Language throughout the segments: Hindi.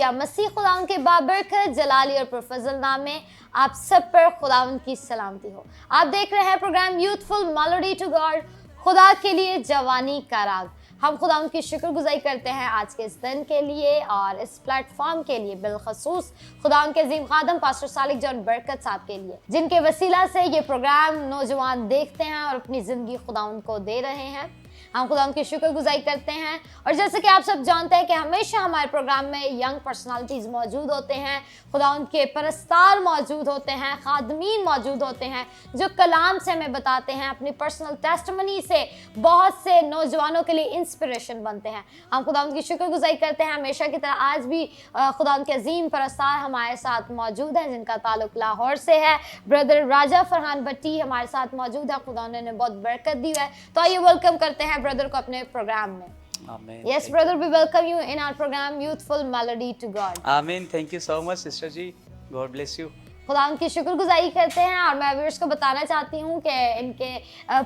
या मसीह खुदावंद के बाबरकत जलाली और पुरफजल नाम में आप सब पर खुदावंद की सलामती हो। आप देख रहे हैं program youthful melody to God, खुदा के लिए जवानी का राग। हम खुदावंद की शुक्रगुजारी करते हैं आज के इस दिन के लिए और इस प्लेटफॉर्म के लिए, बिलखसूस खुदावंद के अजीम खादम पास्टर सालिक जॉन बरकत साहब के लिए, जिनके वसीला से ये प्रोग्राम नौजवान देखते हैं और अपनी ज़िंदगी खुदावंद को दे रहे हैं। हम खुदावंद की शुक्रगुजारी करते हैं। और जैसे कि आप सब जानते हैं कि हमेशा हमारे प्रोग्राम में यंग पर्सनालिटीज़ मौजूद होते हैं, खुदावंद के परस्तार मौजूद होते हैं, खादमीन मौजूद होते हैं जो कलाम से हमें बताते हैं, अपनी पर्सनल टेस्टिमनी से बहुत से नौजवानों के लिए इंस्पिरेशन बनते हैं। हम खुदावंद की शुक्रगुजारी करते हैं। हमेशा की तरह आज भी खुदावंद के अजीम परस्तार हमारे साथ मौजूद हैं, जिनका ताल्लुक लाहौर से है। ब्रदर राजा फरहान भट्टी हमारे साथ मौजूद है। खुदा ने बहुत बरकत दी है, तो आइए वेलकम करते हैं ब्रदर को अपने प्रोग्राम में। Amen. Yes, brother, we welcome you in our program Youthful Melody to God. Amen. Thank you so much, sister ji. God bless you. खुदा उनकी शुक्रगुजारी करते हैं और मैं व्यूअर्स को बताना चाहती हूँ कि इनके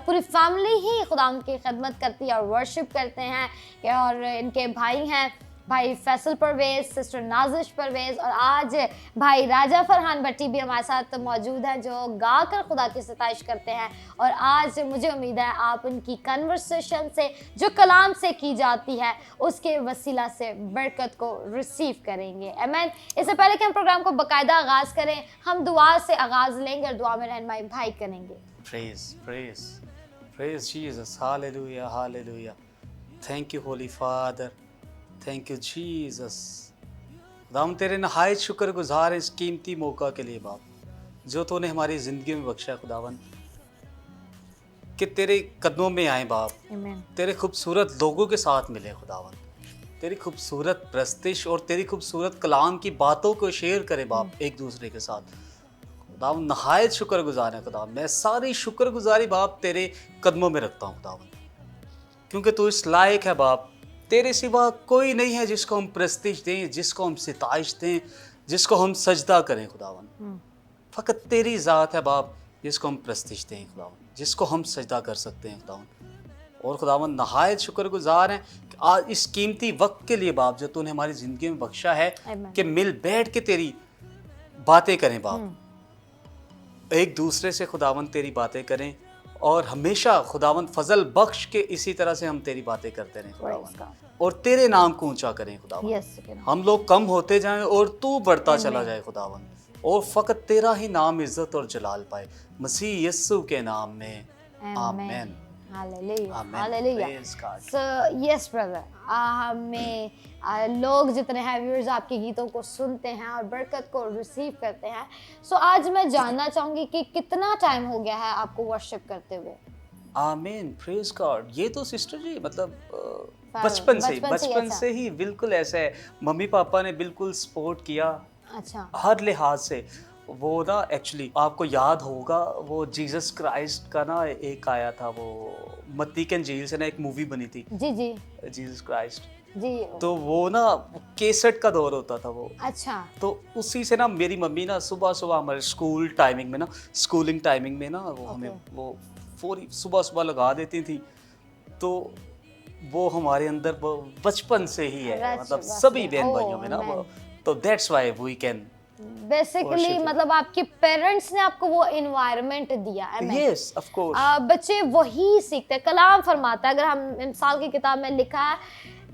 पूरी फैमिली ही खुदा उनकी खिदमत करती है और वर्शिप करते हैं। और इनके भाई हैं, भाई फैसल परवेज़, सिस्टर नाजिश परवेज़, और आज भाई राजा फरहान भट्टी भी हमारे साथ मौजूद हैं जो गाकर खुदा की सताइश करते हैं। और आज मुझे उम्मीद है आप उनकी कन्वर्सेशन से जो कलाम से की जाती है उसके वसीला से बरकत को रिसीव करेंगे। आमीन। इससे पहले कि हम प्रोग्राम को बाकायदा आगाज़ करें, हम दुआ से आगाज़ लेंगे और दुआ में रहनुमाई भाई करेंगे। Praise, praise, praise Jesus. Hallelujah, hallelujah. Thank you, Holy Father. Thank you Jesus. खुदा हम तेरे नहायत शुक्रगुजार हैं इस कीमती मौका के लिए बाप, जो तूने हमारी ज़िंदगी में बख्शा खुदावन, कि तेरे कदमों में आए बाप, तेरे खूबसूरत लोगों के साथ मिले खुदावन, तेरी खूबसूरत प्रस्तिश और तेरी खूबसूरत कलाम की बातों को शेयर करें बाप एक दूसरे के साथ। खुदावन नहायत शुक्रगुजार है खुदा, मैं सारी शुक्रगुजारी बाप तेरे कदमों में रखता हूँ खुदावन, क्योंकि तू इस लायक है बाप। तेरे सिवा कोई नहीं है जिसको हम प्रस्तिश दें, जिसको हम सिताइश दें, जिसको हम सजदा करें खुदावन। फ़कत तेरी ज़ात है बाप जिसको हम प्रस्तिश दें खुदावन, जिसको हम सजदा कर सकते हैं खुदावन। और खुदावन नहायत शुक्रगुजार हैं कि आज इस कीमती वक्त के लिए बाप, जो तूने हमारी ज़िंदगी में बख्शा है कि मिल बैठ के तेरी बातें करें बाप, एक दूसरे से खुदावन तेरी बातें करें, और हमेशा खुदावन फजल बख्श के इसी तरह से हम तेरी बातें करते रहें खुदावन, और तेरे नाम को ऊंचा करें खुदावन। हम लोग कम होते जाएं और तू बढ़ता चला जाए खुदावन, और फ़कत तेरा ही नाम इज्जत और जलाल पाए, मसीह यीशु के नाम में आमीन। Hallelujah, hallelujah. So yes brother, हमें लोग जितने हैं व्यूअर्स आपके गीतों को सुनते हैं और बरकत को रिसीव करते हैं। सो आज मैं जानना चाहूँगी कि कितना टाइम हो गया है आपको वर्शिप करते हुए? आमीन, प्रेज गॉड। ये तो सिस्टर जी मतलब बचपन से ही बिल्कुल ऐसा है। मम्मी पापा ने बिल्कुल सपोर्ट किया, अच्छा, हर लिहाज से। वो ना एक्चुअली आपको याद होगा वो जीसस क्राइस्ट का ना एक आया था, वो मत्ती के इंजील से ना एक मूवी बनी थी, जी जी, जीसस क्राइस्ट जी। तो वो ना केसेट का दौर होता था वो, अच्छा, तो उसी से ना मेरी मम्मी ना सुबह सुबह हमारे स्कूल टाइमिंग में ना, स्कूलिंग टाइमिंग में ना वो हमें वो पूरी सुबह सुबह लगा देती थी। तो वो हमारे अंदर बचपन से ही है, मतलब सभी बहन भाइयों में ना वो, तो that's why we can basically, मतलब आपके पेरेंट्स ने आपको वो एनवायरनमेंट दिया। Yes, of course. बच्चे वही सीखते हैं। कलाम फरमाता है, अगर हम मिसाल की किताब में लिखा है,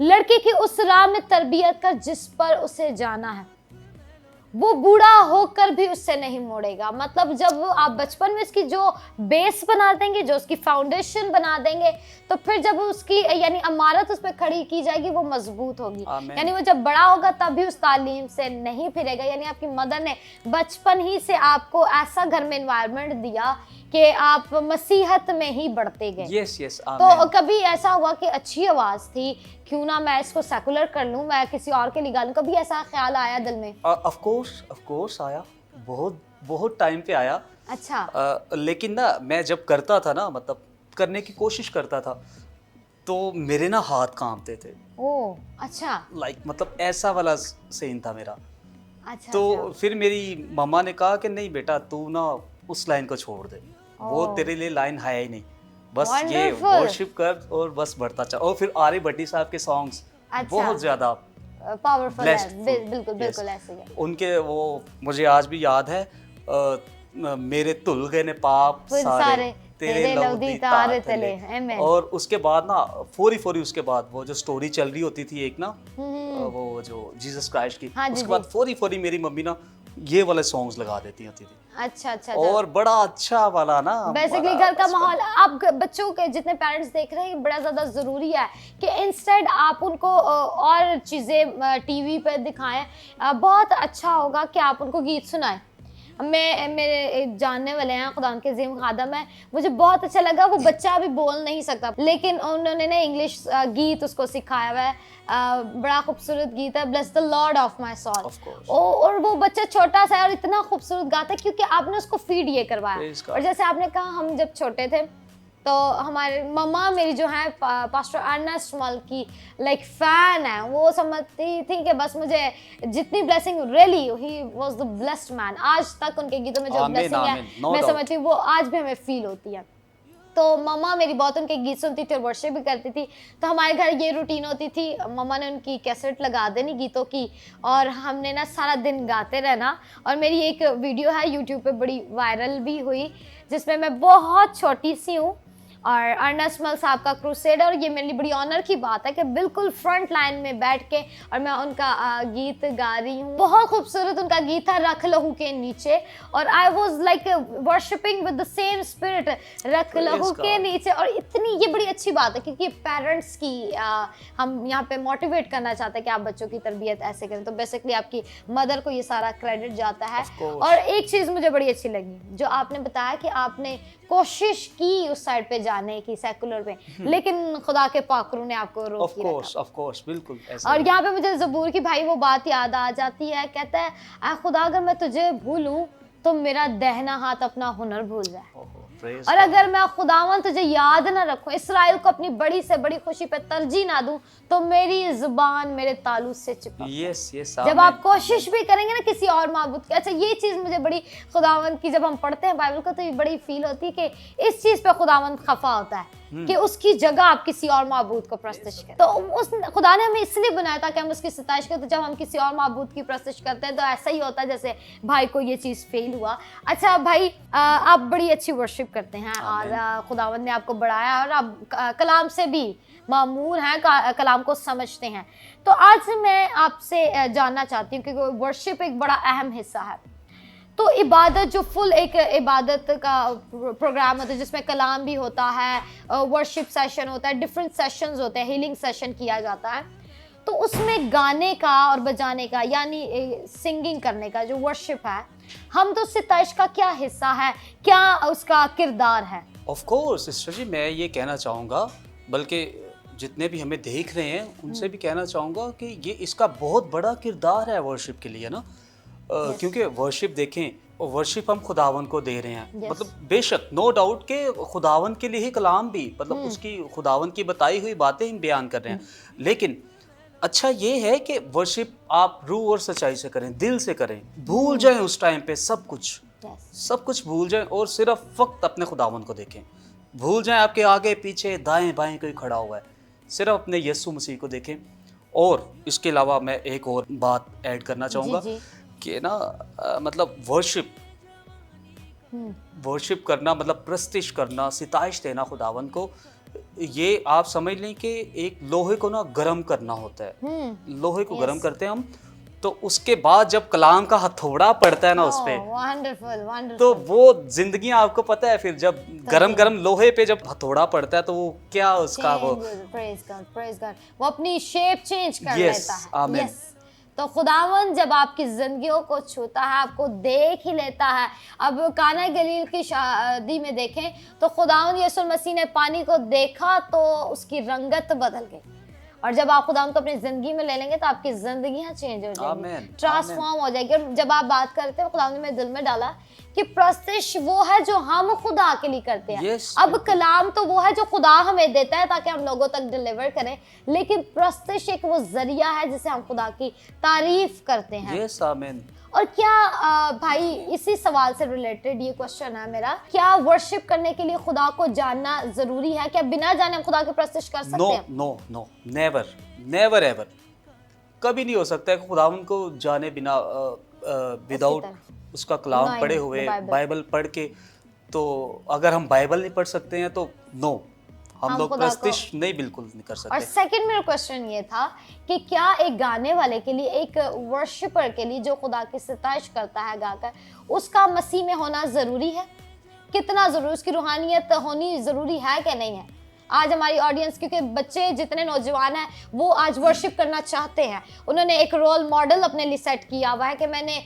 लड़के की उस राह में तरबियत कर जिस पर उसे जाना है, वो बूढ़ा होकर भी उससे नहीं मोड़ेगा। मतलब जब आप बचपन में इसकी जो बेस बना देंगे, जो उसकी फाउंडेशन बना देंगे, तो फिर जब उसकी यानी इमारत उस पर खड़ी की जाएगी वो मजबूत होगी। यानी वो जब बड़ा होगा तब भी उस तालीम से नहीं फिरेगा। यानी आपकी मदर ने बचपन ही से आपको ऐसा घर में एनवायरनमेंट दिया कि आप मसीहत में ही बढ़ते गए। Yes yes. तो कभी ऐसा हुआ कि अच्छी आवाज़ थी, क्यों ना मैं इसको सेकुलर कर लूं, मैं किसी और के लिए गा लूं, कभी ऐसा ख्याल आया दिल में? ऑफ कोर्स आया, बहुत टाइम पे आया। अच्छा। लेकिन ना मैं जब करता था ना, मतलब करने की कोशिश करता था, तो मेरे ना हाथ कांपते थे। ओह अच्छा। मतलब ऐसा वाला सीन था मेरा। अच्छा। तो फिर मेरी मम्मा ने कहा कि नहीं बेटा, तू ना उस लाइन को छोड़ दे, वो तेरे लिए लाइन है ही नहीं, बस ये वर्शिप कर और बस बढ़ता चल। और फिर आर्य भट्टी साहब के सॉन्ग्स बहुत ज्यादा पावरफुल है, blessed, बिल्कुल yes. बिल्कुल ऐसे ही है। उनके वो मुझे आज भी याद है, मेरे तुल गए ने पाप फिर सारे तेरे लव लौदी दी तार तार तले, तले। आमेन। और उसके बाद ना फोरी फोरी उसके बाद वो जो स्टोरी चल रही होती थी एक ना, वो जो जीसस क्राइस्ट की, हाँ जी, उसके बाद फोरी फोरी मेरी मम्मी ना ये वाले सॉन्ग्स लगा देती होती थी, अच्छा अच्छा। और बड़ा अच्छा वाला ना, बेसिकली बड़ा घर का बचपन। माहौल, आप बच्चों के जितने पेरेंट्स देख रहे हैं, बड़ा ज़्यादा ज़रूरी है कि इंस्टेड आप उनको और चीज़ें टीवी पे दिखाएं। बहुत अच्छा होगा कि आप उनको गीत सुनाएं। मेरे एक जानने वाले हैं, खुदा के अज़ीम खादम है, मुझे बहुत अच्छा लगा। वो बच्चा अभी बोल नहीं सकता, लेकिन उन्होंने ना इंग्लिश गीत उसको सिखाया हुआ है। बड़ा खूबसूरत गीत है, bless the Lord of my soul. और वो बच्चा छोटा सा है और इतना खूबसूरत गाता है क्योंकि आपने उसको फीड ये करवाया। और जैसे आपने कहा, हम जब छोटे थे तो हमारे मम्मा मेरी जो है पास्टर अर्नेस्ट मॉल की लाइक फैन है। वो समझती थी कि बस मुझे जितनी blessing, really he was the blessed man. आज तक उनके गीतों में जो ब्लेसिंग है, मैं समझती हूँ वो आज भी हमें फील होती है। तो मम्मा मेरी बहुत उनके गीत सुनती थी और वर्शिप भी करती थी। तो हमारे घर ये रूटीन होती थी, मम्मा ने उनकी कैसेट लगा देनी गीतों की, और हमने ना सारा दिन गाते रहना। और मेरी एक वीडियो है यूट्यूब पे, बड़ी वायरल भी हुई, जिसमें मैं बहुत छोटी सी हूँ और अर्नेस्ट मॉल साहब का क्रूसेड, और ये मेरे लिए बड़ी ऑनर की बात है कि बिल्कुल फ्रंट लाइन में बैठ के और मैं उनका गीत गा रही हूँ। बहुत खूबसूरत उनका गीत था, रख लहू के नीचे, और I was like worshipping with the same spirit, रख लहू के नीचे। और इतनी ये बड़ी अच्छी बात है क्योंकि पेरेंट्स की हम यहाँ पे मोटिवेट करना चाहते हैं कि आप बच्चों की तरबियत ऐसे करें। तो बेसिकली आपकी मदर को ये सारा क्रेडिट जाता है। और एक चीज़ मुझे बड़ी अच्छी लगी जो आपने बताया कि आपने कोशिश की उस साइड पे जाने की, सेकुलर पे, लेकिन खुदा के पाकरू ने आपको रोक दिया था। ऑफ कोर्स बिल्कुल ऐसा। और यहाँ पे मुझे ज़बूर की भाई वो बात याद आ जाती है, कहता है, आ खुदा अगर मैं तुझे भूलूं तो मेरा दहना हाथ अपना हुनर भूल जाए, और अगर मैं खुदावन तुझे याद ना रखूं, इसराइल को अपनी बड़ी से बड़ी खुशी पे तरजीह ना दूं, तो मेरी जुबान मेरे तालू से चिपक। यस जब आप कोशिश भी करेंगे ना किसी और माबूद की, अच्छा ये चीज़ मुझे बड़ी खुदावन की, जब हम पढ़ते हैं बाइबल को तो ये बड़ी फील होती है कि इस चीज़ पे खुदावन खफा होता है कि उसकी जगह आप किसी और माबूद को प्रस्तुत करें। तो उस खुदा ने हमें इसलिए बनाया था कि हम उसकी सताइश करें। तो जब हम किसी और माबूद की प्रस्तुत करते हैं तो ऐसा ही होता है जैसे भाई को ये चीज़ फेल हुआ। अच्छा भाई, आप बड़ी अच्छी वर्शिप करते हैं और खुदावन ने आपको बढ़ाया, और आप कलाम से भी मामूर हैं, कलाम को समझते हैं। तो आज मैं आपसे जानना चाहती हूँ क्योंकि वर्शिप एक बड़ा अहम हिस्सा है। तो इबादत जो फुल एक इबादत का प्रोग्राम होता है जिसमें कलाम भी होता है, वर्शिप सेशन होता है, डिफरेंट सेशंस होते हैं, हीलिंग सेशन किया जाता है। तो उसमें गाने का और बजाने का यानी सिंगिंग करने का जो वर्शिप है, हम तो सिताइश का क्या हिस्सा है, क्या उसका किरदार है? ऑफ कोर्स सिस्टर जी, मैं ये कहना चाहूँगा, बल्कि जितने भी हमें देख रहे हैं उनसे भी कहना चाहूँगा कि ये इसका बहुत बड़ा किरदार है वर्शिप के लिए ना। क्योंकि वर्शिप देखें, वर्शिप हम खुदावन को दे रहे हैं, मतलब बेशक नो डाउट के खुदावन के लिए ही कलाम भी, मतलब उसकी खुदावन की बताई हुई बातें हम बयान कर रहे हैं, लेकिन अच्छा ये है कि वर्शिप आप रूह और सच्चाई से करें, दिल से करें, भूल जाएं उस टाइम पे सब कुछ भूल जाएं और सिर्फ वक्त अपने खुदावन को देखें। भूल जाएं आपके आगे पीछे दाएं बाएं कोई खड़ा हुआ है, सिर्फ अपने यीशु मसीह को देखें। और इसके अलावा मैं एक और बात ऐड करना चाहूँगा कि ना मतलब वर्शिप करना मतलब प्रस्तिश करना, सिताइश देना खुदावन को, ये आप समझ लें कि एक लोहे को ना गर्म करना होता है। लोहे को गर्म करते हैं हम, तो उसके बाद जब कलाम का हथौड़ा पड़ता है ना उस पे, वंडरफुल, तो वो जिंदगी आपको पता है फिर जब गरम लोहे पे जब हथौड़ा पड़ता है तो वो क्या उसका वो प्रेज गॉड, वो अपनी शेप चेंज कर लेता है। आमीन। तो खुदावन जब आपकी जिंदगियों को छूता है, आपको देख ही लेता है। अब काना गलील की शादी में देखें तो खुदावन यीशु मसीह ने पानी को देखा तो उसकी रंगत बदल गई, और जब आप खुदावन को अपनी जिंदगी में ले लेंगे तो आपकी जिंदगियां चेंज हो जाएंगी, ट्रांसफॉर्म हो जाएगी। और जब आप बात करते हैं, खुदावन ने मेरे दिल में डाला कि प्रस्तिश वो है जो हम खुदा के लिए करते हैं। अब कलाम तो वो है जो खुदा हमें देता है ताकि हम लोगों तक डिलीवर करें, लेकिन प्रस्तिश एक वो जरिया है जिसे हम खुदा की तारीफ करते हैं। आमीन। और क्या भाई, इसी सवाल से रिलेटेड ये क्वेश्चन है मेरा, क्या वर्शिप करने के लिए खुदा को जानना जरूरी है? क्या बिना जाने हम खुदा की प्रस्तिश कर सकते हैं? No, never ever. कभी नहीं हो सकता है कि खुदावंद को जाने बिना विदाउट उसका कलाम नहीं, पढ़े हुए, बाइबल। बाइबल पढ़ के, तो अगर हम बाइबल नहीं पढ़ सकते हैं तो नो, हम हम लोग खुदा को- प्रस्तिश नहीं बिल्कुल नहीं कर और सकते। सेकंड मेरा क्वेश्चन ये था कि क्या एक गाने वाले के लिए, एक वर्शिपर के लिए जो खुदा की सिताइश करता है गाकर, उसका मसीह में होना ज़रूरी है? कितना ज़रूरी, उसकी रूहानियत होनी ज़रूरी है कि नहीं है? आज हमारी ऑडियंस, क्योंकि बच्चे जितने नौजवान हैं वो आज वर्शिप करना चाहते हैं, उन्होंने एक रोल मॉडल अपने लिए सेट किया हुआ है कि मैंने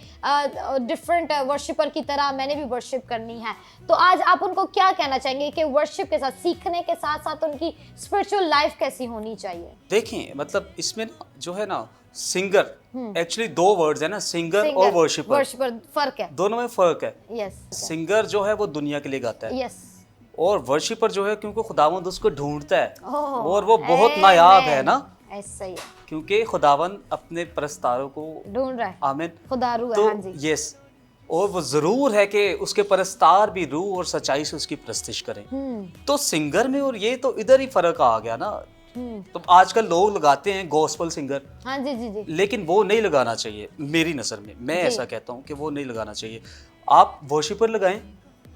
डिफरेंट वर्शिपर की तरह मैंने भी वर्शिप करनी है। तो आज आप उनको क्या कहना चाहेंगे कि वर्शिप के साथ, सीखने के साथ साथ उनकी स्पिरिचुअल लाइफ कैसी होनी चाहिए? देखिए, मतलब इसमें ना जो है ना, सिंगर, एक्चुअली दो वर्ड्स है ना, सिंगर और वर्शिपर, वर्शिपर फर्क है। दोनों में फर्क है। यस सिंगर जो है वो दुनिया के लिए गाता है, यस। और वर्शिपर जो है क्योंकि खुदावंद उसको ढूंढता है, ओह, और वो बहुत नायाब है ना, ऐसा ही है, क्योंकि खुदावंद अपने परस्तारों को, ढूंढ रहा है, आमीन, खुदा रूह है। तो हाँ जी। यस, और वो जरूर है कि उसके परस्तार भी रूह और सच्चाई से उसकी प्रस्तिश करें। तो सिंगर में और ये तो इधर ही फर्क आ गया ना। तो आजकल लोग लगाते हैं गॉस्पल सिंगर, हाँ जी जी जी। लेकिन वो नहीं लगाना चाहिए मेरी नज़र में। मैं जी। ऐसा कहता हूँ कि वो नहीं लगाना चाहिए। आप वर्शिपर लगाएं,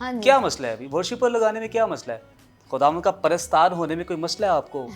हाँ जी। क्या मसला है? अभी वर्शिपर लगाने में क्या मसला है? खुदावंद का परस्तार होने में कोई मसला है आपको?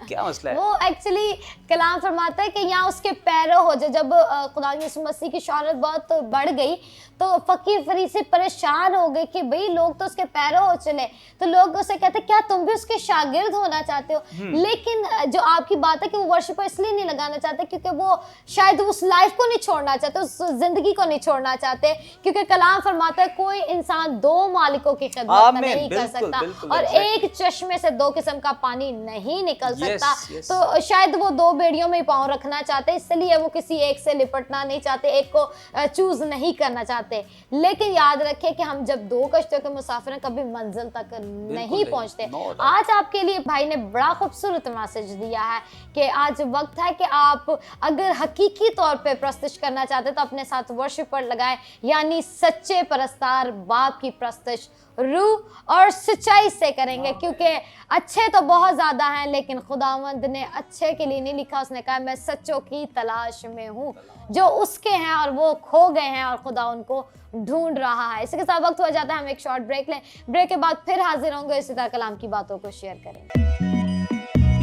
क्या मसला है? वो एक्चुअली कलाम फरमाता है कि यहाँ उसके पैरों हो जाए। जब खुदा यीशु मसीह की शोहरत बहुत बढ़ गई तो फकीर फरीसी परेशान हो गए कि भाई लोग तो उसके पैरों हो चले, तो लोग उसे कहते क्या तुम भी उसके शागिर्द होना चाहते हो? लेकिन जो आपकी बात है कि वो वर्शिपर इसलिए नहीं लगाना चाहते क्योंकि वो शायद उस लाइफ को नहीं छोड़ना चाहते, उस जिंदगी को नहीं छोड़ना चाहते, क्योंकि कलाम फरमाता है कोई इंसान दो मालिकों की खिदमत आमीन, नहीं कर बिल्कुल, सकता, बिल्कुल, और exactly। एक चश्मे से दो किस्म का पानी नहीं निकल Yes, सकता। yes। तो शायद वो दो बेड़ियों में ही पाँव रखना चाहते, इसलिए वो किसी एक से लिपटना नहीं चाहते, एक को चूज नहीं करना चाहते। लेकिन याद रखें कि हम जब दो कश्तियों के मुसाफिर हैं, कभी मंजिल तक नहीं नहीं, पहुंचते। no doubt। आज आपके लिए भाई ने बड़ा खूबसूरत मैसेज दिया है कि आज वक्त है कि आप अगर हकीकी तौर पे प्रस्तिश करना चाहते तो अपने साथ वर्शिपर लगाएं, यानी सच्चे परस्तार बाप की प्रस्तिश रूह और सच्चाई से करेंगे, क्योंकि अच्छे तो बहुत ज़्यादा हैं लेकिन खुदावंद ने अच्छे के लिए नहीं लिखा। उसने कहा मैं सच्चों की तलाश में हूँ, जो उसके हैं और वो खो गए हैं और खुदा उनको ढूंढ रहा है। इसी के साथ वक्त हो जाता है, हम एक शॉर्ट ब्रेक लें, ब्रेक के बाद फिर हाजिर होंगे, इसी तरह कलाम की बातों को शेयर करेंगे।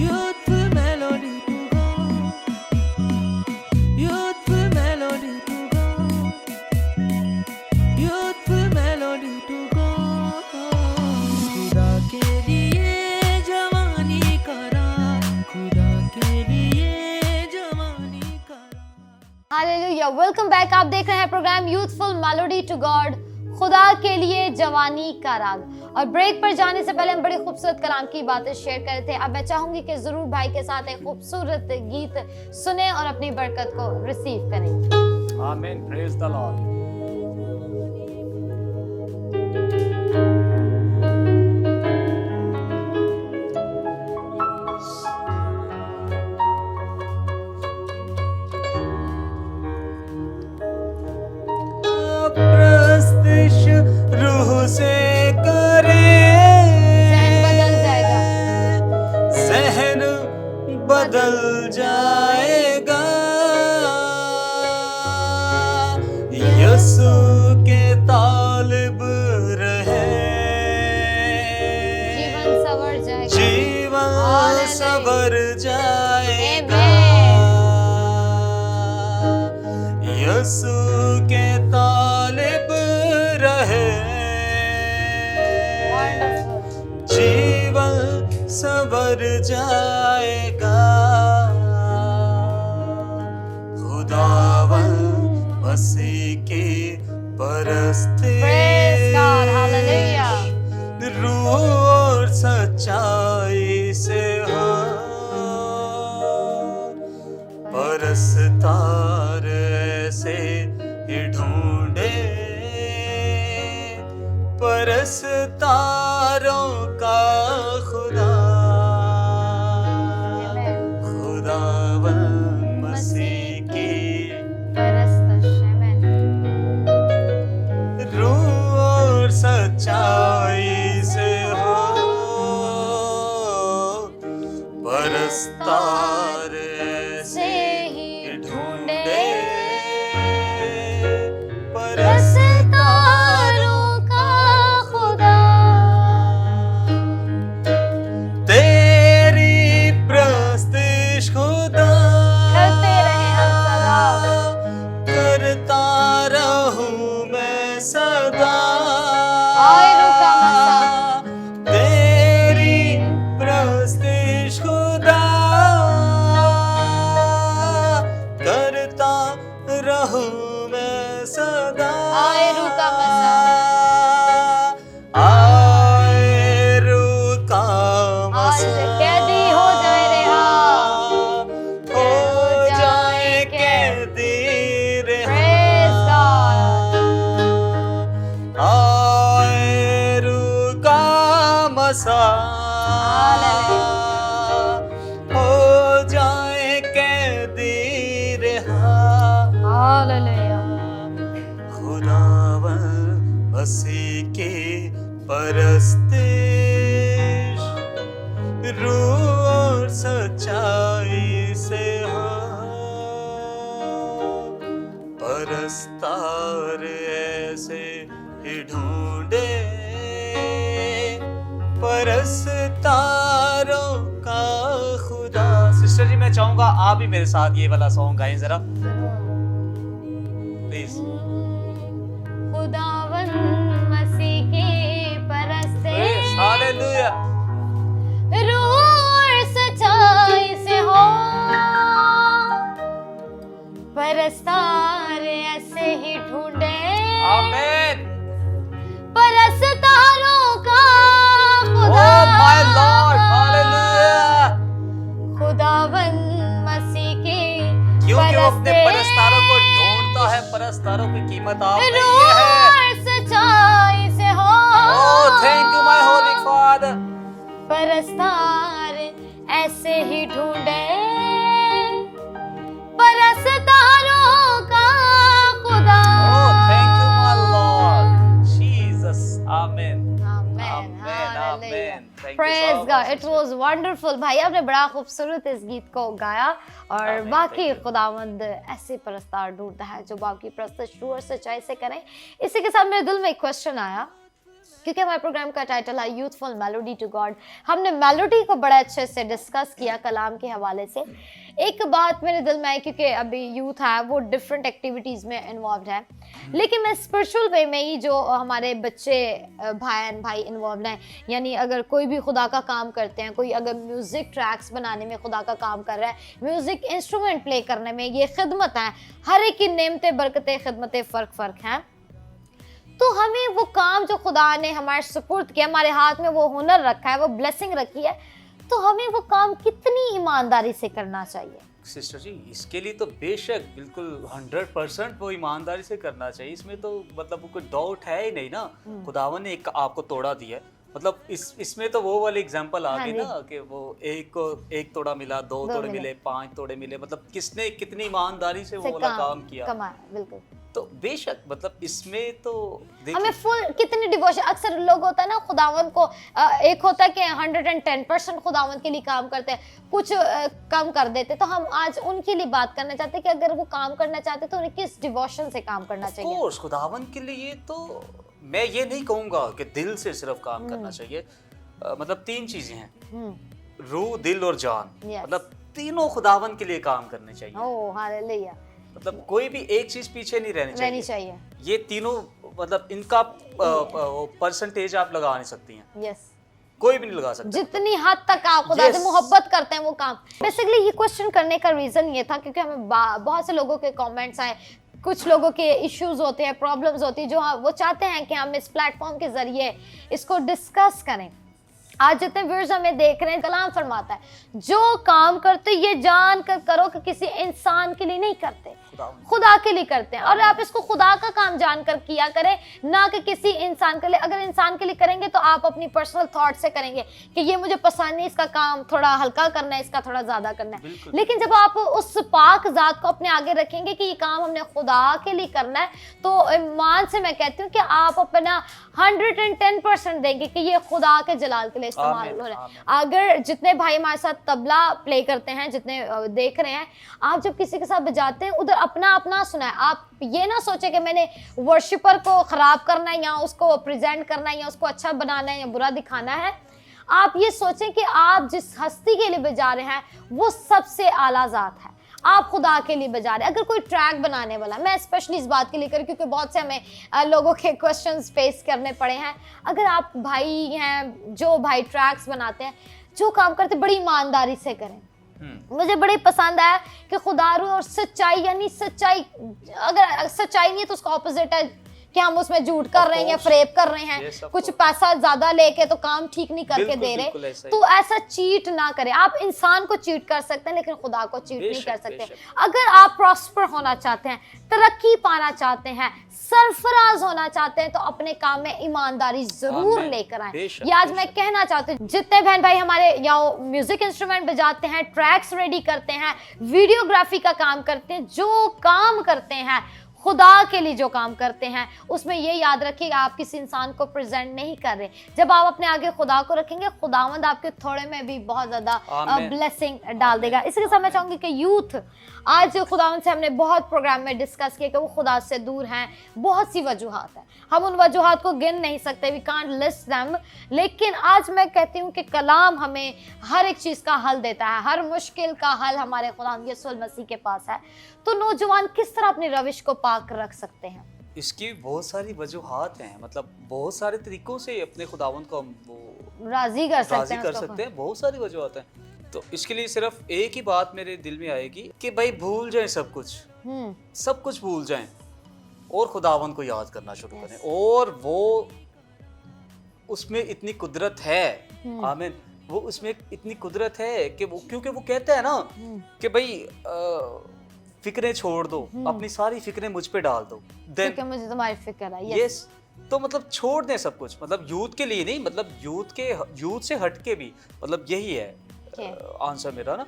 Youthful melody to go, youthful melody to go, youthful melody to go. खुदा के लिए जवानी करा, खुदा के लिए जवानी करा। Hallelujah, welcome back. आप देख रहे हैं program youthful melody to God, खुदा के लिए जवानी का राग। और ब्रेक पर जाने से पहले हम बड़ी खूबसूरत कलाम की बातें शेयर कर रहे थे। अब मैं चाहूंगी कि जरूर भाई के साथ एक खूबसूरत गीत सुने और अपनी बरकत को रिसीव करें। आमीन, प्रेज द लॉर्ड। प्रस्तिश रूह से जहन बदल जाएगा, जहन बदल जाएगा, यीशु के तालिब रहे, जीवन सवर जाएगा, जीवन हालेलुया। सवर जाएगा, यीशु के तालिब रहे, Wonderful। जीवन सवर जाएगा। खुदावंद मसीह की Praise God, hallelujah। परस्तिश रूह और सच्चाई से हो, परस्तार से ही ढूंढे, परस्तारों का खुदा, खुदावंद मसीह की रूह और सच्चाई से हो, परस्तार से ही रूह और सच्चाई से हो, परस्तार ऐसे ही ढूंढे, परस्तारों का खुदा। सिस्टर जी मैं चाहूंगा आप भी मेरे साथ ये वाला सॉन्ग गाएं जरा प्लीज। खुदावन मसीह के परस्ते हालेलुया। रूह और सच्चाई से हो, परस्तार ऐसे ही ढूंढे, आमीन। परस्तारों का खुदा, Oh my Lord, hallelujah। खुदावन मसीह के क्योंकि वो अपने परस्ते परस्तारों को ढूंढता है, परस्तारों की कीमत आप नहीं रूह है। और सच्चाई से हो, Oh, thank you my holy Father। परस्तार ऐसे ही ढूंढे, परस्तारों का खुदा। Oh, thank you my Lord Jesus। Amen। Amen, Amen, hallelujah। amen। Thank you Praise so God, much, it was wonderful। भाई आपने बड़ा खूबसूरत इस गीत को गाया और Amen, बाकी thank you। खुदावंद ऐसे परस्तार ढूंढता है जो आपकी परस्तिश रूह और सच्चाई से करें। इसी के साथ मेरे दिल में एक क्वेश्चन आया, क्योंकि हमारे प्रोग्राम का टाइटल है यूथफुल मेलोडी टू गॉड। हमने मेलोडी को बड़े अच्छे से डिस्कस किया कलाम के हवाले से। एक बात मेरे दिल में आई, क्योंकि अभी यूथ है वो डिफरेंट एक्टिविटीज़ में इन्वॉल्व है, लेकिन मैं स्पिरिचुअल वे में ही जो हमारे बच्चे भाई इन्वॉल्व हैं, यानी अगर कोई भी खुदा का काम करते हैं, कोई अगर म्यूज़िक ट्रैक्स बनाने में खुदा का काम कर रहा है, म्यूज़िक इंस्ट्रूमेंट प्ले करने में, ये खिदमत है, हर एक की नेमतें बरकतें खिदमतें फ़र्क हैं। तो हमें वो काम जो खुदा ने हमारे सुपुर्द किया, हमारे हाथ में वो हुनर रखा है, वो ब्लेसिंग रखी है, तो हमें वो काम कितनी ईमानदारी से करना चाहिए? सिस्टर जी इसके लिए तो बेशक बिल्कुल 100% वो ईमानदारी से करना चाहिए, इसमें तो मतलब कोई डाउट है ही नहीं ना। खुदावन ने एक आपको तोड़ा दिया है, मतलब इसमें तो वो वाली एग्जांपल आ गई ना कि वो एक तोड़ा मिला, दो तोड़े मिले, 5 तोड़े मिले, मतलब किसने कितनी ईमानदारी से वो वाला काम किया, कमाया। बिल्कुल, तो बेशक मतलब इसमें तो हमें फुल कितनी डिवोशन। अक्सर लोग होता है ना खुदावन को एक होता है कि 110% खुदावन के लिए काम करते हैं, कुछ कम कर देते। तो हम आज उनके लिए बात करना चाहते हैं कि अगर वो काम करना चाहते तो उन्हें किस डिवोशन से काम करना चाहिए। कोर्स खुदावन के लिए तो मैं ये नहीं कहूँगा कि दिल से सिर्फ काम करना चाहिए, मतलब 3 चीजें हैं, रूह, दिल और जान, मतलब तीनों खुदावन के लिए काम करने चाहिए। Oh hallelujah. मतलब कोई भी एक चीज पीछे नहीं रहनी चाहिए। ये तीनों मतलब इनका परसेंटेज आप लगा नहीं सकती हैं। यस, कोई भी नहीं लगा सकता। जितनी हद तक आप खुदा से मोहब्बत करते हैं वो काम। बेसिकली ये क्वेश्चन करने का रीजन ये था क्योंकि हमें बहुत से लोगों के कमेंट्स आए, कुछ लोगों के इश्यूज होते हैं, प्रॉब्लम्स होती है, जो वो चाहते हैं कि हम इस प्लेटफॉर्म के जरिए इसको डिस्कस करें। आज जितने व्यूअर्स हमें देख रहे हैं, कलाम फरमाता है जो काम करते ये जान कर करो कि किसी इंसान के लिए नहीं करते, खुदा के लिए करते हैं। और आप इसको खुदा का काम जानकर किया करें, ना कि किसी इंसान के लिए। अगर इंसान के लिए करेंगे तो आप अपनी पर्सनल थॉट से करेंगे कि ये मुझे पसंद नहीं, इसका काम थोड़ा हल्का करना है, इसका थोड़ा ज्यादा करना है। लेकिन जब आप उस पाक जात को अपने आगे रखेंगे कि ये काम हमने खुदा के लिए करना है, तो ईमान से मैं कहती हूँ कि आप अपना 110% देंगे कि ये खुदा के जलाल के लिए इस्तेमाल हो रहा है। अगर जितने भाई हमारे साथ तबला प्ले करते हैं, जितने देख रहे हैं, आप जब किसी के साथ बजाते हैं उधर अपना सुनाए। आप ये ना सोचे कि मैंने वर्शिपर को खराब करना है या उसको प्रेजेंट करना है या उसको अच्छा बनाना है या बुरा दिखाना है। आप ये सोचें कि आप जिस हस्ती के लिए बजा रहे हैं वो सबसे आला जात है, आप खुदा के लिए बजा रहे हैं। अगर कोई ट्रैक बनाने वाला, मैं स्पेशली इस बात के लिए कर क्योंकि बहुत से हमें लोगों के क्वेश्चंस फेस करने पड़े हैं। अगर आप भाई हैं जो भाई ट्रैक्स बनाते हैं, जो काम करते बड़ी ईमानदारी से करें। मुझे बड़ी पसंद आया कि खुदारू और सच्चाई, यानी सच्चाई, अगर सच्चाई नहीं है तो उसका ऑपोजिट है कि हम उसमें झूठ कर रहे हैं या फ्रेब कर रहे हैं, कुछ पैसा ज्यादा लेके तो काम ठीक नहीं करके दे रहे। तो ऐसा चीट ना करें। आप इंसान को चीट कर सकते हैं लेकिन खुदा को चीट नहीं कर सकते। अगर आप प्रॉस्पर होना चाहते हैं, तरक्की पाना चाहते हैं, सरफराज होना चाहते हैं, तो अपने काम में ईमानदारी जरूर लेकर आए। ये आज मैं कहना चाहती हूँ, जितने बहन भाई हमारे यहाँ म्यूजिक इंस्ट्रूमेंट बजाते हैं, ट्रैक्स रेडी करते हैं, वीडियोग्राफी का काम करते हैं, जो काम करते हैं, खुदा के लिए जो काम करते हैं उसमें ये याद रखिएगा आप किसी इंसान को प्रेजेंट नहीं कर रहे। जब आप अपने आगे खुदा को रखेंगे, खुदावंद आपके थोड़े में भी बहुत ज्यादा आमीन। ब्लेसिंग डाल देगा। इसी के साथ मैं चाहूंगी कि यूथ, आज खुदावंद से हमने बहुत प्रोग्राम में डिस्कस किया कि वो खुदा से दूर हैं। बहुत सी वजूहात हैं, हम उन वजूहात को गिन नहीं सकते, वी कांट लिस्ट देम। लेकिन आज मैं कहती हूँ कि कलाम हमें हर एक चीज़ का हल देता है, हर मुश्किल का हल हमारे खुदावंद यीशु मसीह के पास है। तो नौजवान किस तरह अपनी रविश को पाक रख सकते हैं? इसकी बहुत सारी वजूहात हैं, मतलब बहुत सारे तरीकों से अपने खुदावंद को हम वो राजी कर सकते हैं, हैं। बहुत सारी वजूहात हैं। तो इसके लिए सिर्फ एक ही बात मेरे दिल में आएगी कि भाई भूल जाएं सब कुछ, सब कुछ भूल जाएं और खुदावंद को याद करना शुरू करें। और वो उसमें इतनी कुदरत है, आमीन, वो उसमें इतनी कुदरत है कि वो, क्योंकि वो कहता है ना कि भाई फिक्रें छोड़ दो, अपनी सारी फिक्रें मुझ पे डाल दो, क्योंकि मुझे तुम्हारी फिक्र है। यस, तो मतलब छोड़ दें सब कुछ, मतलब यूथ के लिए नहीं, मतलब यूथ से हट के भी, मतलब यही है आंसर मेरा ना,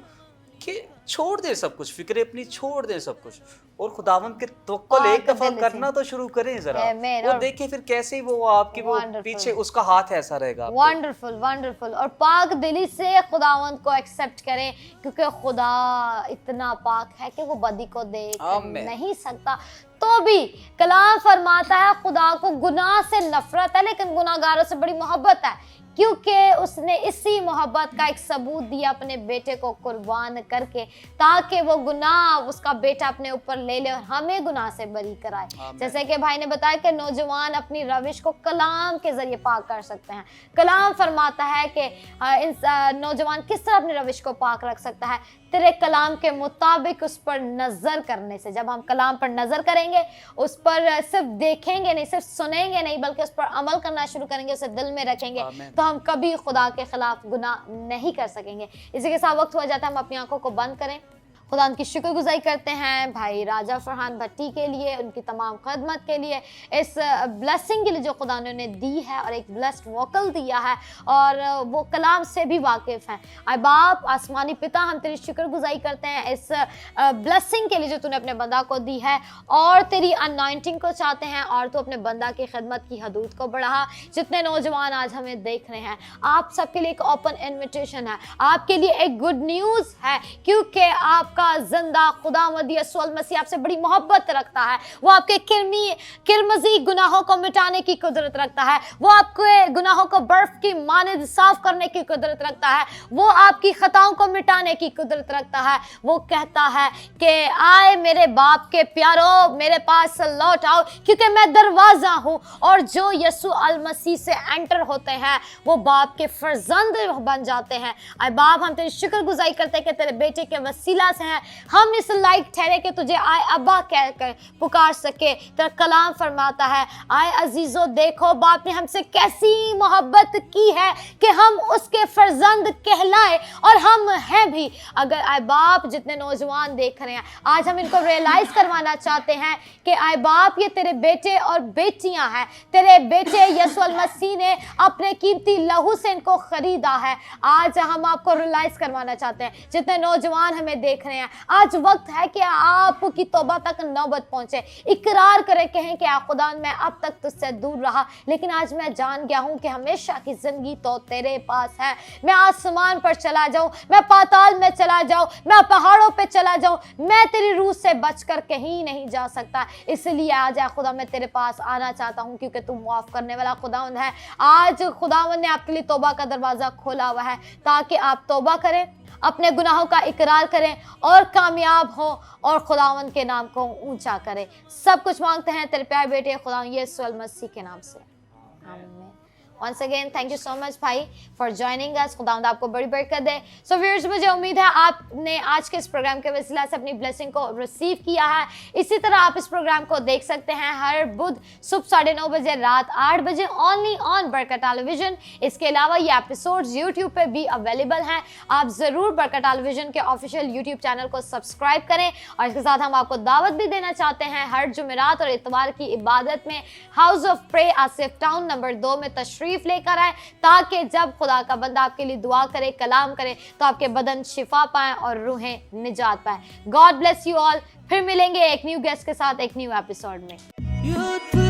कि छोड़ दे सब कुछ, फिक्रें अपनी छोड़ दे सब कुछ, और खुदावंद के तवक्कुल एक दफा करना तो शुरू करें जरा, और देखिए फिर कैसे वो आपके वो पीछे उसका हाथ ऐसा रहेगा। Wonderful, wonderful. और पाक दिली से खुदावंद को एक्सेप्ट करें, क्योंकि खुदा इतना पाक है कि वो बदी को देख नहीं सकता। तो भी कलाम फरमाता है खुदा को गुनाह से नफरत है, लेकिन गुनाहगारों से बड़ी मोहब्बत है, क्योंकि उसने इसी मोहब्बत का एक सबूत दिया अपने बेटे को कुर्बान करके, ताकि वो गुनाह उसका बेटा अपने ऊपर ले ले और हमें गुनाह से बरी कराए। जैसे कि भाई ने बताया कि नौजवान अपनी रविश को कलाम के जरिए पाक कर सकते हैं। कलाम फरमाता है कि नौजवान किस तरह अपनी रविश को पाक रख सकता है, तेरे कलाम के मुताबिक उस पर नजर करने से। जब हम कलाम पर नजर करेंगे, उस पर सिर्फ देखेंगे नहीं, सिर्फ सुनेंगे नहीं, बल्कि उस पर अमल करना शुरू करेंगे, उसे दिल में रखेंगे, तो हम कभी खुदा के खिलाफ गुनाह नहीं कर सकेंगे। इसी के साथ वक्त हुआ जाता है हम अपनी आंखों को बंद करें, खुदा उनकी शुक्रगुजारी करते हैं भाई राजा फरहान भट्टी के लिए, उनकी तमाम खदमत के लिए, इस ब्लेसिंग के लिए जो खुदा ने दी है, और एक ब्लेस्ड वोकल दिया है, और वो कलाम से भी वाकिफ़ हैं। आए बाप आसमानी पिता, हम तेरी शुक्रगुजारी करते हैं इस ब्लेसिंग के लिए जो तूने अपने बंदा को दी है, और तेरी अनॉइंटिंग को चाहते हैं, और तू अपने बंदा की खिदमत की हदूद को बढ़ा। जितने नौजवान आज हमें देख रहे हैं, आप सबके लिए एक ओपन इन्विटेशन है, आपके लिए एक गुड न्यूज़ है, क्योंकि आपका जिंदा खुदावंद यीशु मसीह आपसे बड़ी मोहब्बत रखता है। वो आपके किरमजी गुनाहों को मिटाने की कुदरत रखता है, वो आपके गुनाहों को बर्फ की मानद साफ करने की कुदरत रखता है, वो आपकी खताओं को मिटाने की कुदरत रखता है। वो कहता है कि आए मेरे बाप के प्यारो, मेरे पास लौट आओ, क्योंकि मैं दरवाजा हूँ, और जो यीशु मसीह से एंटर होते हैं वो बाप के फर्जंद बन जाते हैं। आए बाप, हम तेरी शुक्रगुजारी करते हैं कि तेरे बेटे के वसीला से हम इस लायक ठहरे कि तुझे आए अब्बा कहकर पुकार सके। तेरा कलाम फरमाता है, आए अजीजों देखो बाप ने हमसे कैसी मोहब्बत की है कि हम उसके फर्जंद कहलाए, और हम हैं भी। अगर आए बाप जितने नौजवान देख रहे हैं, आज हम इनको रियलाइज करवाना चाहते हैं कि आए बाप ये तेरे बेटे और बेटियां हैं, तेरे बेटे यीशु मसीह ने अपने कीमती लहू से इनको खरीदा है। आज हम आपको रियलाइज करवाना चाहते हैं, जितने नौजवान हमें देख रहे हैं, आज वक्त है कि आपकी तौबा तक नौबत पहुंचे, इकरार करें, कहें कि खुदा मैं अब तक तुझसे दूर रहा, लेकिन आज मैं जान गया हूं कि हमेशा की जिंदगी तो तेरे पास है। मैं आसमान पर चला जाऊं, मैं पाताल में चला जाऊं, मैं पहाड़ों पे चला जाऊं, मैं तेरी रूह से बचकर कहीं नहीं जा सकता। इसलिए आज खुदा मैं तेरे पास आना चाहता हूं, क्योंकि तू माफ करने वाला खुदावंद है। आज खुदावंद ने आपके लिए तौबा का दरवाजा खोला हुआ है, ताकि आप तौबा करें, अपने गुनाहों का इकरार करें और कामयाब हो, और खुदावंद के नाम को ऊंचा करें। सब कुछ मांगते हैं तेरे प्यारे बेटे खुदावंद यीशु मसीह के नाम से, आमीन। Once again, thank you so much भाई for joining us। खुदावंद आपको बड़ी बरकत दे। So viewers, मुझे उम्मीद है आपने आज के इस प्रोग्राम के वसीला से अपनी ब्लेसिंग को रिसीव किया है। इसी तरह आप इस प्रोग्राम को देख सकते हैं हर बुध सुबह 9:30 बजे, रात 8 बजे, ओनली ऑन बरकत टेलीविजन। इसके अलावा ये एपिसोड्स यूट्यूब पे भी अवेलेबल हैं। आप ज़रूर बरकत टेलीविजन के ऑफिशियल यूट्यूब चैनल को सब्सक्राइब करें, और इसके साथ हम आपको दावत भी देना चाहते हैं हर जुमेरात और इतवार की इबादत में house of pray Asif town number 2 में तशरीफ लेकर आए, ताकि जब खुदा का बंदा आपके लिए दुआ करे, कलाम करे, तो आपके बदन शिफा पाए और रूहें निजात पाए। God bless you all. फिर मिलेंगे एक न्यू गेस्ट के साथ एक न्यू एपिसोड में। Youthful